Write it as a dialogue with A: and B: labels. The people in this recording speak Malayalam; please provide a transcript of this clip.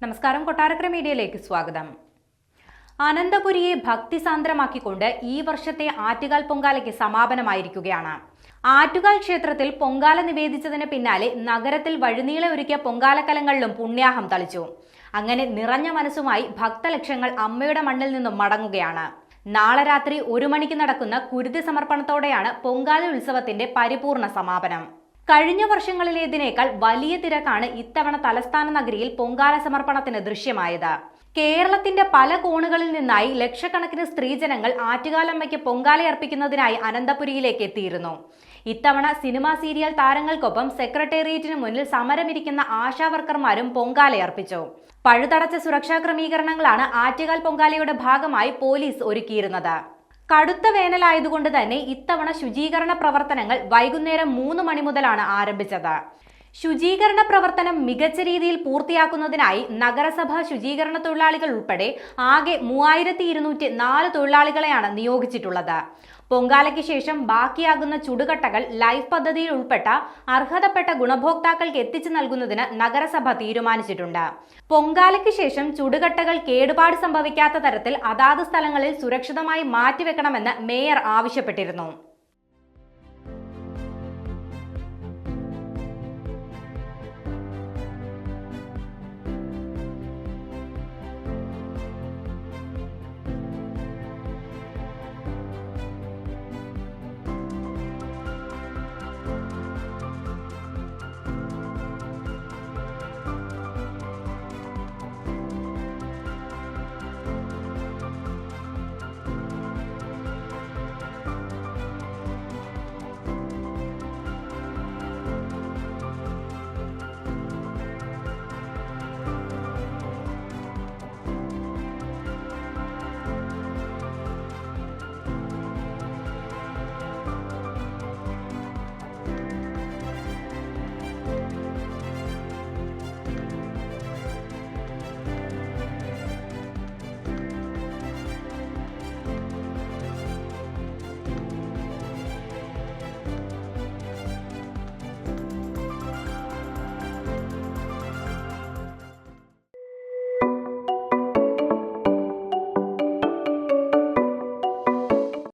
A: നമസ്കാരം, കൊട്ടാരക്കര മീഡിയയിലേക്ക് സ്വാഗതം. അനന്തപുരിയെ ഭക്തിസാന്ദ്രമാക്കിക്കൊണ്ട് ഈ വർഷത്തെ ആറ്റുകാൽ പൊങ്കാലയ്ക്ക് സമാപനമായിരിക്കുകയാണ്. ആറ്റുകാൽ ക്ഷേത്രത്തിൽ പൊങ്കാല നിവേദിച്ചതിന് പിന്നാലെ നഗരത്തിൽ വഴിനീളെ ഒരുക്കിയ പൊങ്കാലക്കലങ്ങളിലും പുണ്യാഹം തളിച്ചു. അങ്ങനെ നിറഞ്ഞ മനസ്സുമായി ഭക്തലക്ഷങ്ങൾ അമ്മയുടെ മണ്ണിൽ നിന്നും മടങ്ങുകയാണ്. നാളെ രാത്രി 1 മണിക്ക് നടക്കുന്ന കുരുതി സമർപ്പണത്തോടെയാണ് പൊങ്കാല ഉത്സവത്തിന്റെ പരിപൂർണ സമാപനം. കഴിഞ്ഞ വർഷങ്ങളിലേതിനേക്കാൾ വലിയ തിരക്കാണ് ഇത്തവണ തലസ്ഥാന നഗരിയിൽ പൊങ്കാല സമർപ്പണത്തിന് ദൃശ്യമായത്. കേരളത്തിന്റെ പല കോണുകളിൽ നിന്നായി ലക്ഷക്കണക്കിന് സ്ത്രീജനങ്ങൾ ആറ്റുകാലമ്മയ്ക്ക് പൊങ്കാലയർപ്പിക്കുന്നതിനായി അനന്തപുരിയിലേക്ക് എത്തിയിരുന്നു. ഇത്തവണ സിനിമാ സീരിയൽ താരങ്ങൾക്കൊപ്പം സെക്രട്ടേറിയറ്റിന് മുന്നിൽ സമരമിരിക്കുന്ന ആശാവർക്കർമാരും പൊങ്കാലയർപ്പിച്ചു. പഴുതടച്ച സുരക്ഷാ ക്രമീകരണങ്ങളാണ് ആറ്റുകാൽ പൊങ്കാലയുടെ ഭാഗമായി പോലീസ് ഒരുക്കിയിരുന്നത്. കടുത്ത വേനലായതുകൊണ്ട് തന്നെ ഇത്തവണ ശുചീകരണ പ്രവർത്തനങ്ങൾ വൈകുന്നേരം 3 മണി മുതലാണ് ആരംഭിച്ചത്. ശുചീകരണ പ്രവർത്തനം മികച്ച രീതിയിൽ പൂർത്തിയാക്കുന്നതിനായി നഗരസഭാ ശുചീകരണ തൊഴിലാളികൾ ഉൾപ്പെടെ ആകെ 3204 തൊഴിലാളികളെയാണ് നിയോഗിച്ചിട്ടുള്ളത്. പൊങ്കാലയ്ക്ക് ശേഷം ബാക്കിയാകുന്ന ചുടുകട്ടകൾ ലൈഫ് പദ്ധതിയിൽ ഉൾപ്പെട്ട അർഹതപ്പെട്ട ഗുണഭോക്താക്കൾക്ക് എത്തിച്ചു നൽകുന്നതിന് നഗരസഭ തീരുമാനിച്ചിട്ടുണ്ട്. പൊങ്കാലയ്ക്ക് ശേഷം ചുടുകട്ടകൾ കേടുപാട് സംഭവിക്കാത്ത തരത്തിൽ അതാത് സ്ഥലങ്ങളിൽ സുരക്ഷിതമായി മാറ്റിവെക്കണമെന്ന് മേയർ ആവശ്യപ്പെട്ടിരുന്നു.